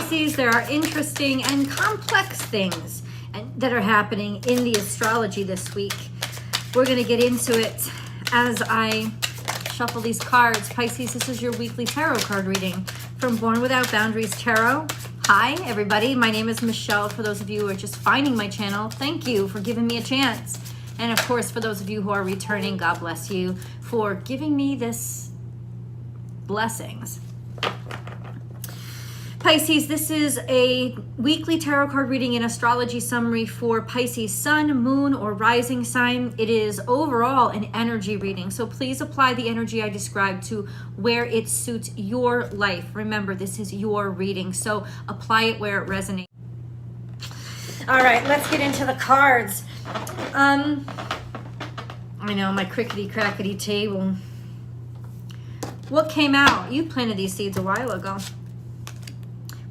Pisces, there are interesting and complex things that are happening in the astrology this week. We're going to get into it as I shuffle these cards. Pisces, this is your weekly tarot card reading from Born Without Boundaries Tarot. Hi, everybody. My name is Michelle. For those of you who are just finding my channel, thank you for giving me a chance. And of course, for those of you who are returning, God bless you for giving me this blessings. Pisces, this is a weekly tarot card reading and astrology summary for Pisces sun, moon, or rising sign. It is overall an energy reading, so please apply the energy I described to where it suits your life. Remember, this is your reading, so apply it where it resonates. All right, let's get into the cards. I know, my crickety-crackety table. What came out? You planted these seeds a while ago.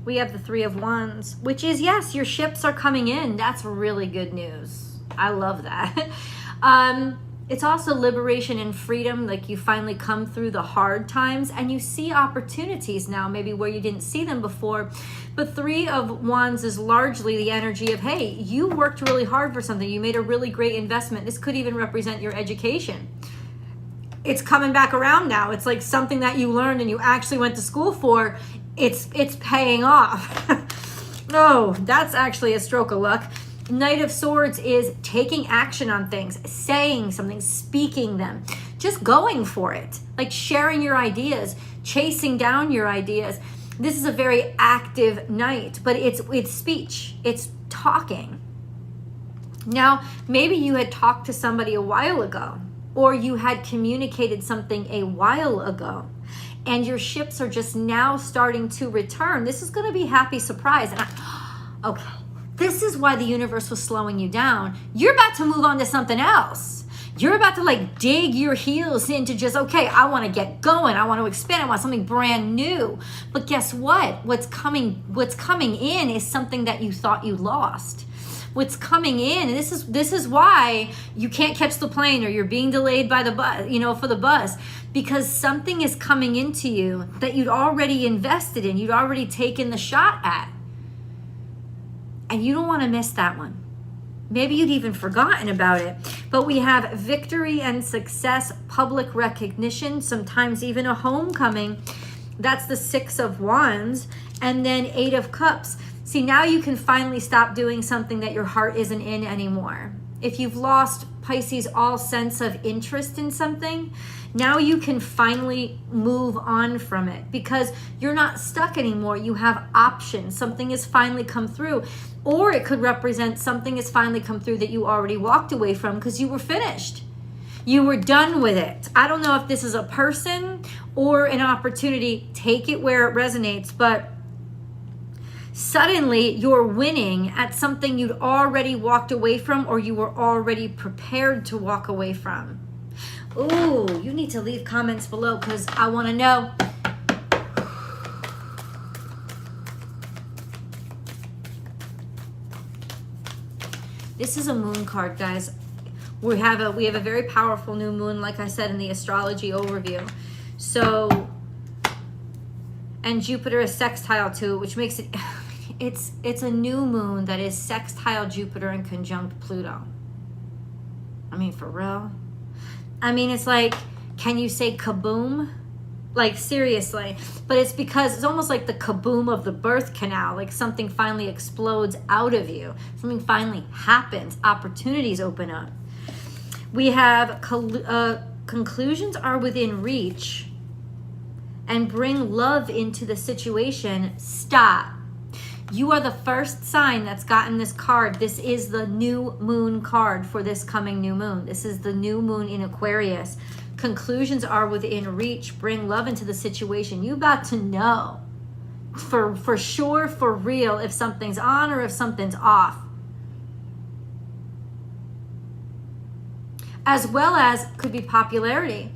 We have the Three of Wands, which is, yes, your ships are coming in. That's really good news. I love that. It's also liberation and freedom, like you finally come through the hard times and you see opportunities now, maybe where you didn't see them before. But Three of Wands is largely the energy of, hey, you worked really hard for something. You made a really great investment. This could even represent your education. It's coming back around now. It's like something that you learned and you actually went to school for. It's paying off. Oh, that's actually a stroke of luck. Knight of Swords is taking action on things, saying something, speaking them, just going for it, like sharing your ideas, chasing down your ideas. This is a very active night, but it's speech, it's talking. Now, maybe you had talked to somebody a while ago, or you had communicated something a while ago, and your ships are just now starting to return. This is going to be a happy surprise. And okay, this is why the universe was slowing you down. You're about to move on to something else. You're about to like dig your heels into just, okay, I want to get going. I want to expand. I want something brand new. But guess what? What's coming in is something that you thought you lost. What's coming in, and this is why you can't catch the plane, or you're being delayed by the bus, for the bus, because something is coming into you that you'd already invested in, you'd already taken the shot at, and you don't want to miss that one. Maybe you'd even forgotten about it. But we have victory and success, public recognition, sometimes even a homecoming. That's the Six of Wands, and then Eight of Cups. See, now you can finally stop doing something that your heart isn't in anymore. If you've lost, Pisces, all sense of interest in something, now you can finally move on from it because you're not stuck anymore. You have options. Something has finally come through. Or it could represent something has finally come through that you already walked away from because you were finished. You were done with it. I don't know if this is a person or an opportunity. Take it where it resonates, but suddenly you're winning at something you'd already walked away from, or you were already prepared to walk away from. Ooh, you need to leave comments below because I want to know. This is a moon card, guys. We have a very powerful new moon, like I said in the astrology overview. So, and Jupiter is sextile to it, which makes it it's a new moon that is sextile Jupiter and conjunct Pluto. I mean, for real. I mean, it's like, can you say kaboom? Like, seriously. But it's because it's almost like the kaboom of the birth canal. Like something finally explodes out of you. Something finally happens. Opportunities open up. We have conclusions are within reach and bring love into the situation. Stop. You are the first sign that's gotten this card. This is the new moon card for this coming new moon. This is the new moon in Aquarius. Conclusions are within reach. Bring love into the situation. You about to know for sure, for real, if something's on or if something's off. As well as could be popularity.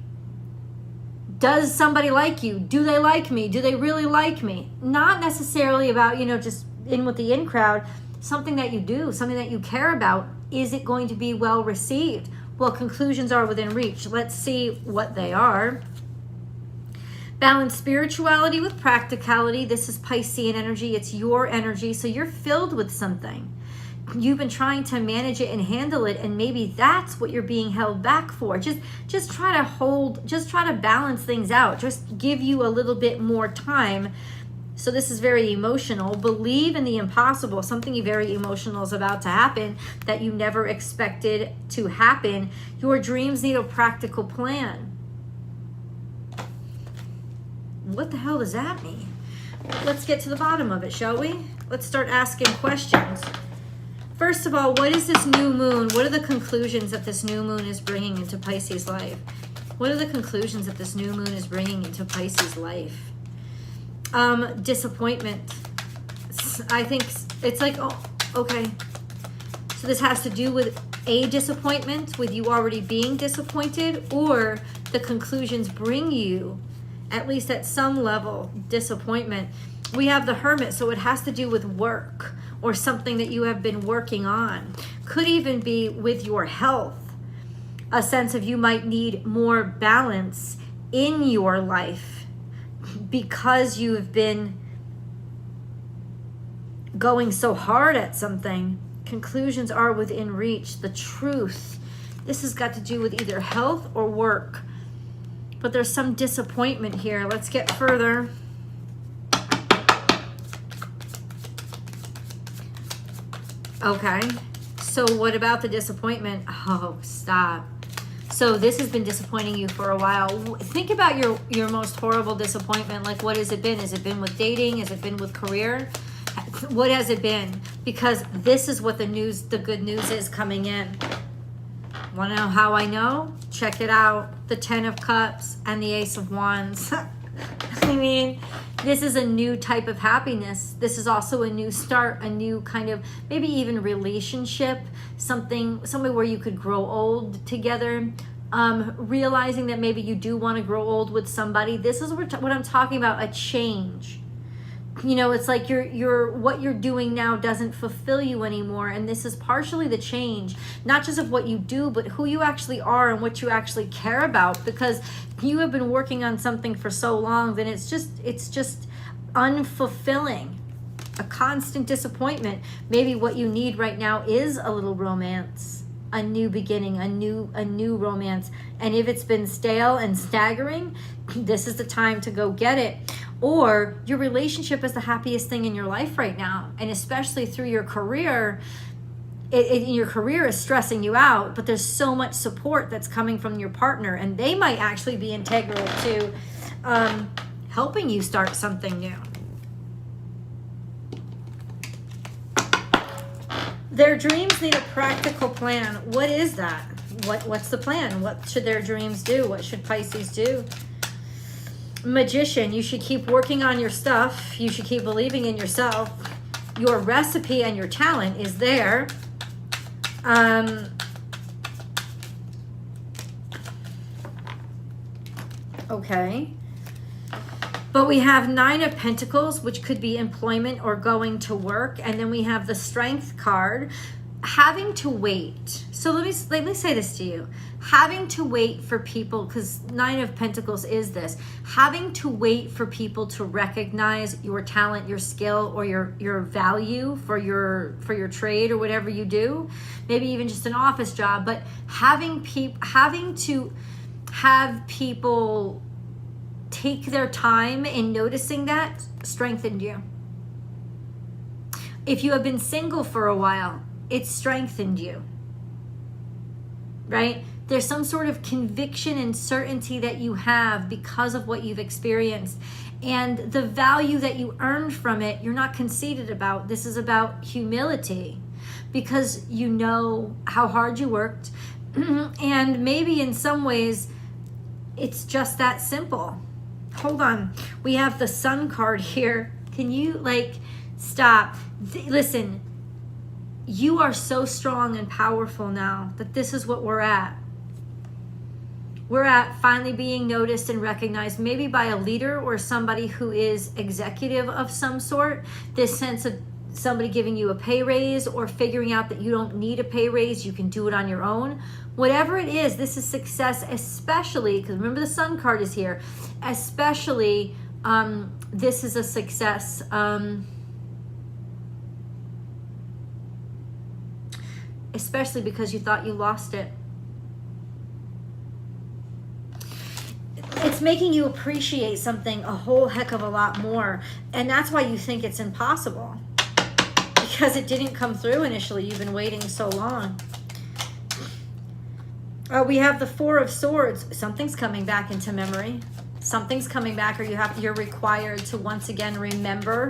Does somebody like you? Do they like me? Do they really like me? Not necessarily about, just in with the in crowd. Something that you do, something that you care about. Is it going to be well received? Well, conclusions are within reach. Let's see what they are. Balance spirituality with practicality. This is Piscean energy. It's your energy. So you're filled with something. You've been trying to manage it and handle it, and maybe that's what you're being held back for. Just try to balance things out. Just give you a little bit more time. So this is very emotional. Believe in the impossible. Something very emotional is about to happen that you never expected to happen. Your dreams need a practical plan. What the hell does that mean? Let's get to the bottom of it, shall we? Let's start asking questions. First of all, what is this new moon? What are the conclusions that this new moon is bringing into Pisces' life? What are the conclusions that this new moon is bringing into Pisces' life? Disappointment. I think it's like, oh, okay. So this has to do with a disappointment, with you already being disappointed, or the conclusions bring you, at least at some level, disappointment. We have the Hermit, so it has to do with work or something that you have been working on. Could even be with your health, a sense of you might need more balance in your life because you have been going so hard at something. Conclusions are within reach. The truth. This has got to do with either health or work. But there's some disappointment here. Let's get further. Okay, so what about the disappointment? Oh, stop. So this has been disappointing you for a while. Think about your most horrible disappointment. Like, what has it been? Has it been with dating? Has it been with career? What has it been? Because this is what the good news is coming in. Want to know how I know? Check it out. The 10 of Cups and the Ace of Wands. I mean, this is a new type of happiness. This is also a new start, a new kind of maybe even relationship, something where you could grow old together. Realizing that maybe you do want to grow old with somebody. This is what I'm talking about, a change. You know, it's like what you're doing now doesn't fulfill you anymore, and this is partially the change, not just of what you do, but who you actually are and what you actually care about, because you have been working on something for so long that it's just unfulfilling, a constant disappointment. Maybe what you need right now is a little romance, a new beginning, a new romance, and if it's been stale and staggering, this is the time to go get it. Or your relationship is the happiest thing in your life right now. And especially through your career, your career is stressing you out, but there's so much support that's coming from your partner. And they might actually be integral to helping you start something new. Their dreams need a practical plan. What is that? What's the plan? What should their dreams do? What should Pisces do? Magician, you should keep working on your stuff. You should keep believing in yourself. Your recipe and your talent is there. Okay. But we have 9 of Pentacles, which could be employment or going to work. And then we have the Strength card, having to wait. So let me say this to you. Having to wait for people, because 9 of Pentacles is this. Having to wait for people to recognize your talent, your skill, or your value for your trade or whatever you do. Maybe even just an office job. But having to have people take their time in noticing that strengthened you. If you have been single for a while, it strengthened you, right? There's some sort of conviction and certainty that you have because of what you've experienced. And the value that you earned from it, you're not conceited about. This is about humility because you know how hard you worked. And maybe in some ways, it's just that simple. Hold on. We have the Sun card here. Can you, stop? Listen. You are so strong and powerful now that this is what we're at. We're at finally being noticed and recognized, maybe by a leader or somebody who is executive of some sort. This sense of somebody giving you a pay raise or figuring out that you don't need a pay raise, you can do it on your own. Whatever it is, this is success, especially, because remember the Sun card is here, especially this is a success. Especially because you thought you lost it. It's making you appreciate something a whole heck of a lot more. And that's why you think it's impossible. Because it didn't come through initially. You've been waiting so long. We have the Four of Swords. Something's coming back into memory. Something's coming back, or you're required to once again remember.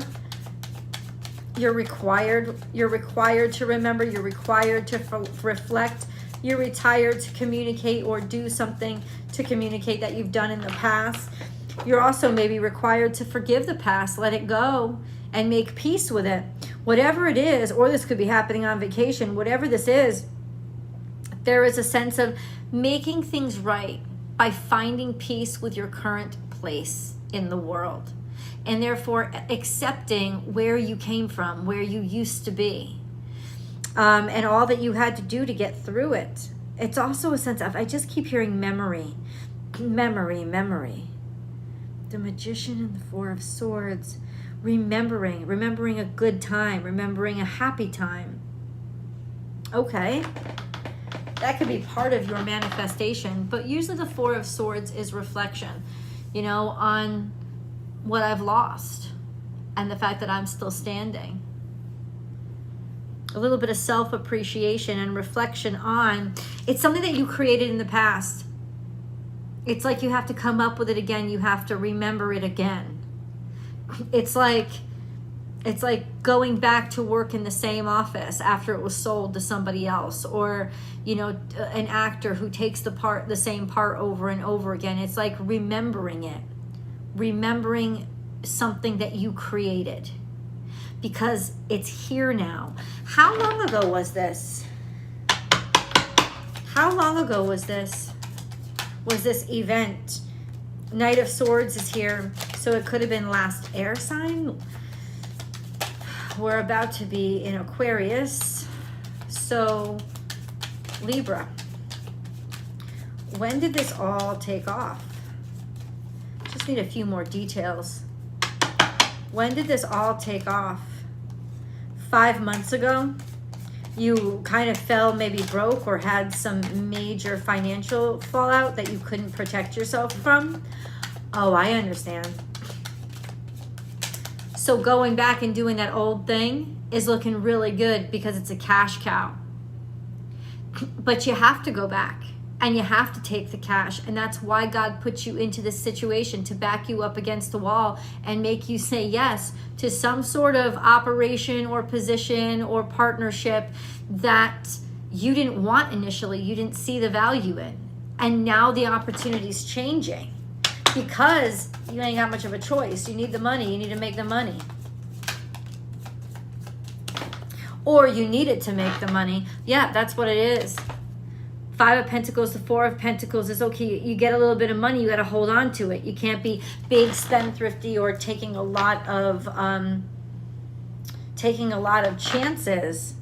You're required to remember. You're required to reflect. You're required to communicate or do something to communicate that you've done in the past. You're also maybe required to forgive the past, let it go, and make peace with it. Whatever it is, or this could be happening on vacation, whatever this is, there is a sense of making things right by finding peace with your current place in the world. And therefore accepting where you came from, where you used to be, and all that you had to do to get through it. It's also a sense of, I just keep hearing memory, memory, memory. The Magician and the Four of Swords, remembering a good time, remembering a happy time. Okay, that could be part of your manifestation, but usually the Four of Swords is reflection, you know, on what I've lost and the fact that I'm still standing. A little bit of self-appreciation and reflection on, it's something that you created in the past. It's like you have to come up with it again. You have to remember it again. It's like going back to work in the same office after it was sold to somebody else, or, you know, an actor who takes the same part over and over again. It's like remembering it. Remembering something that you created, because it's here now. How long ago was this? How long ago was this? Was this event? Knight of Swords is here, so it could have been last air sign. We're about to be in Aquarius, so Libra. When did this all take off? Just need a few more details. When did this all take off? 5 months ago? You kind of fell, maybe broke, or had some major financial fallout that you couldn't protect yourself from? Oh, I understand. So going back and doing that old thing is looking really good because it's a cash cow. But you have to go back. And you have to take the cash. And that's why God put you into this situation, to back you up against the wall and make you say yes to some sort of operation or position or partnership that you didn't want initially. You didn't see the value in. And now the opportunity's changing because you ain't got much of a choice. You need the money. You need to make the money. Or you need it to make the money. Yeah, that's what it is. 5 of Pentacles, the 4 of Pentacles is okay. You get a little bit of money, you got to hold on to it. You can't be big spendthrifty or taking a lot of chances.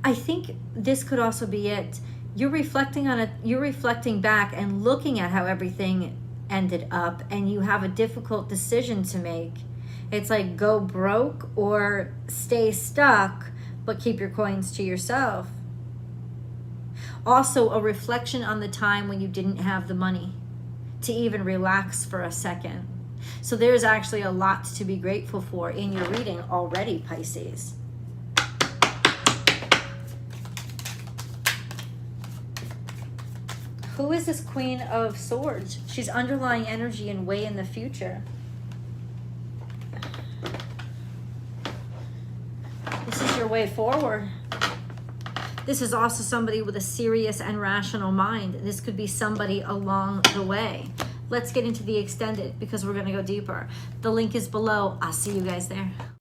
I think this could also be it. You're reflecting on it. You're reflecting back and looking at how everything ended up, and you have a difficult decision to make. It's like go broke or stay stuck, but keep your coins to yourself. Also, a reflection on the time when you didn't have the money to even relax for a second. So there's actually a lot to be grateful for in your reading already, Pisces. Who is this Queen of Swords? She's underlying energy and way in the future. This is your way forward. This is also somebody with a serious and rational mind. This could be somebody along the way. Let's get into the extended because we're going to go deeper. The link is below. I'll see you guys there.